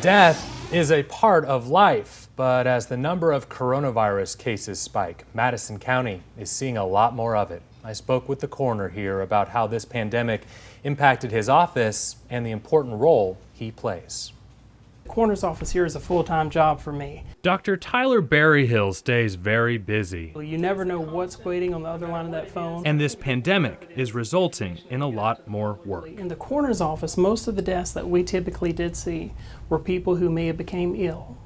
Death is a part of life, but as the number of coronavirus cases spike, Madison County is seeing a lot more of it. I spoke with the coroner here about how this pandemic impacted his office and the important role he plays. The coroner's office here is a full-time job for me. Dr. Tyler Berryhill stays very busy. You never know what's waiting on the other line of that phone. And this pandemic is resulting in a lot more work. In the coroner's office, most of the deaths that we typically did see were people who may have became ill,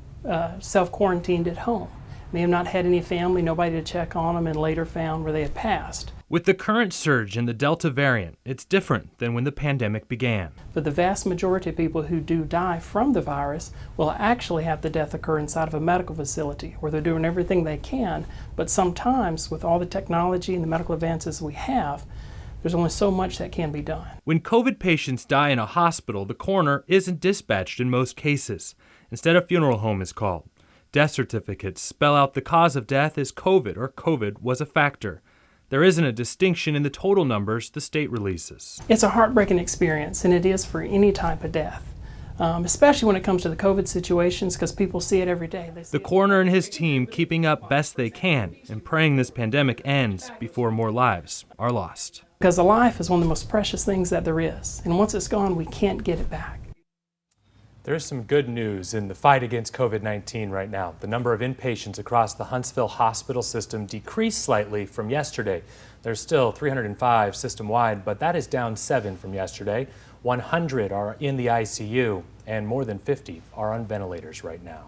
self-quarantined at home, may have not had any family, nobody to check on them, and later found where they had passed. With the current surge in the Delta variant, it's different than when the pandemic began. But the vast majority of people who do die from the virus will actually have the death occur inside of a medical facility where they're doing everything they can, but sometimes with all the technology and the medical advances we have, there's only so much that can be done. When COVID patients die in a hospital, the coroner isn't dispatched in most cases. Instead, a funeral home is called. Death certificates spell out the cause of death as COVID or COVID was a factor. There isn't a distinction in the total numbers the state releases. It's a heartbreaking experience, and it is for any type of death, especially when it comes to the COVID situations, because people see it every day. The coroner and his team keeping up best they can and praying this pandemic ends before more lives are lost. Because a life is one of the most precious things that there is, and once it's gone, we can't get it back. There's some good news in the fight against COVID-19 right now. The number of inpatients across the Huntsville hospital system decreased slightly from yesterday. There's still 305 system-wide, but that is down 7 from yesterday. 100 are in the ICU, and more than 50 are on ventilators right now.